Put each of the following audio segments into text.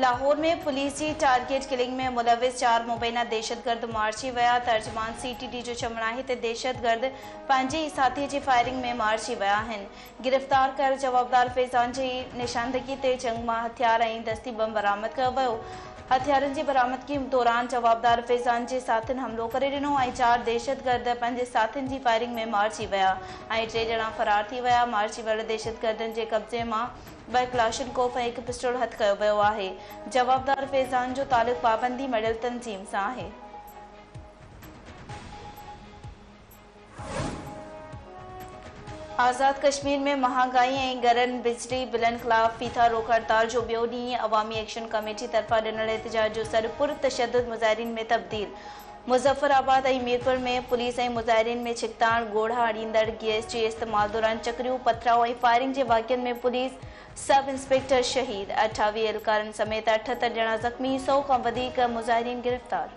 लाहौर में पुलिस जी target killing में मुलविस 4 मुबैना दहशतगर्द मारिजी विया। तर्जमान CTD जो चवण आहे त दहशतगर्द पंहिंजे ई साथीअ जी फायरिंग में मारिजी विया आहिनि। गिरफ़्तार कयल जवाबदार फैज़ान जी निशानदगी ते जंग मां हथियार ऐं दस्ती बम बरामद कयो वियो। हथियारनि जी बरामदगी दौरान जवाबदार फैज़ान जे साथियुनि हमलो करे ॾिनो ऐं 4 दहशतगर्द पंहिंजे साथियुनि जी फायरिंग में मारिजी विया ऐं 3 ॼणा फरार थी विया। मारिजी वियल दहशतगर्दनि जे कब्ज़े मां 2 क्लाशनकोफ ऐं 1 पिस्टल हथ कयो वियो आहे। जवाबदार फैज़ान जो तालुक़ पाबंदी मड़ियल तंज़ीम सां आहे। आज़ाद कश्मीर में महांगाई ऐं गरन बिजली बिलनि ख़िलाफ़ फीथा रोक हड़ताल जो ॿियो ॾींहुं अवामी एक्शन कमेटी तरफ़ां ॾिनल एहतजाज जो सर पुरतशद्दुद मुज़ाहिरीन में तब्दील। मुज़फ़राबाद ऐं मीरपुर में पुलिस ऐं मुज़ाहिरीन में छिकताण गोढ़ा आणींदड़ गैस जे इस्तेमाल दौरान चकरियूं पथराव ऐं फायरिंग जे वाक़िअनि में पुलिस सब इंस्पेक्टर शहीद, 28 एहलकारनि समेत 78 ॼणा ज़ख़्मी, 100 खां वधीक मुज़ाहिरीन गिरफ़्तार।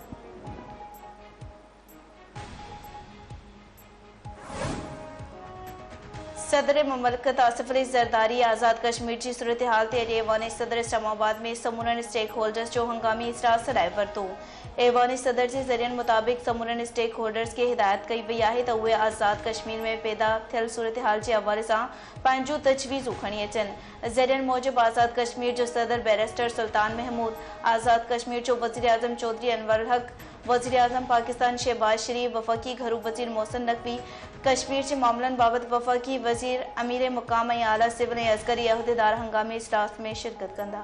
सदर मुमलिकत आसिफ अली ज़रदारी आज़ाद कश्मीर की सूरत हाल ते अॼु ऐवान सदर इस्लामाबाद में समूरनि स्टेक होल्डर्स जो हंगामी इजलास हलाए वरितो। ऐवान सदर के ज़रियनि मुताबिक़ समूरनि स्टेक होल्डर्स के हिदायत कई वई आहे त उहे आज़ाद कश्मीर में पैदा थियल सूरत हाल के हवाले से पंहिंजूं तजवीज़ूं खणी अचनि। ज़रियनि मूजिब आज़ाद कश्मीर जो सदर बैरिस्टर सुल्तान महमूद, आज़ाद कश्मीर जो वज़ीर आज़म चौधरी अनवर हक, वज़ीर आज़म पाकिस्तान शहबाज शरीफ, वफ़ाकी घरू वज़ीर मोहसिन नकवी, कश्मीर के मामलन बाबत वफ़ाकी वज़ीर अमीर मुक़ाम ऐं आला सिविल ऐं अस्करी अहदेदार हंगामी इजलास में शिरकत कंदा।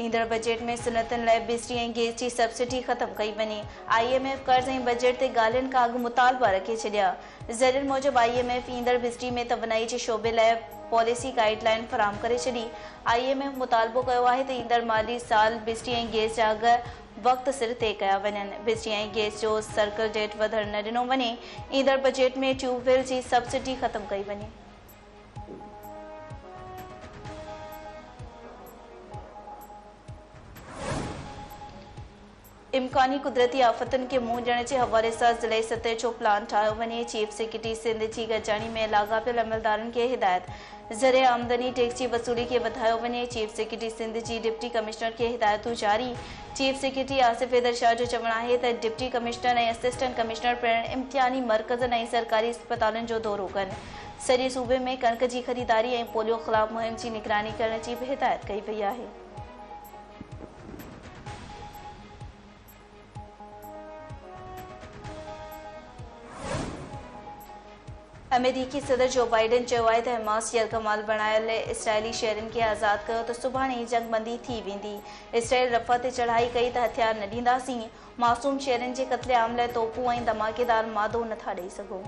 ईंदड़ बजट में सनअतनि लाइ बिजली ऐं गैस की सब्सिडी ख़त्म कई वञे। IMF कर्ज़ ऐं बजट ते ॻाल्हियुनि खां अॻु मुतालबा रखे छॾिया। ज़रियनि मूजिब IMF ईंदड़ बिजली में तवनाई जे शोबे लाइ पॉलिसी गाइडलाइन फराहम करे छॾी। IMF मुतालबो कयो आहे त ईंदड़ माली साल बिजली ऐं गैस जा अघ वक़्त सिर तय कया वञनि। बिजली ऐं गैस जो सर्कल डेट वधण न ॾिनो वञे। ईंदड़ बजट में ट्यूबवेल जी सब्सिडी ख़त्म कई वञे। इम्कानी कुदरती आफ़तनि के मुंहुं ॾियण जे हवाले सां ज़िले सतह जो प्लान ठाहियो वञे। चीफ सेक्रेटरी सिंध जी गॾिजाणी में लाॻापियल अमलदारनि खे हिदायत। ज़रिए आमदनी टैक्स जी वसूली खे वधायो वञे। चीफ सेक्रेटरी सिंध जी डिप्टी कमिश्नर खे हिदायतूं जारी। चीफ सेक्रेटरी आसिफ हैदर शाह जो चवणु आहे त डिप्टी कमिश्नर ऐं असिस्टेंट कमिश्नर पिणु इम्तिहानी मर्कज़नि ऐं सरकारी अस्पतालनि जो दौरो कनि। सॼे सूबे में कणक जी ख़रीदारी ऐं पोलियो ख़िलाफ़ मुहिम जी निगरानी करण जी बि हिदायत कई वई आहे। अमेरिकी सदर जो बाइडन चयो आहे त हमास यरगमाल बणायल इसराइली शहरनि खे आज़ाद कयो त सुभाणे ई जंगबंदी थी वेंदी। इसराइल रफ़ा ते चढ़ाई कई त हथियार न ॾींदासीं। मासूम शहरनि जे क़त्ले आम लाइ तोपूं ऐं धमाकेदार मादो नथा ॾेई सघूं।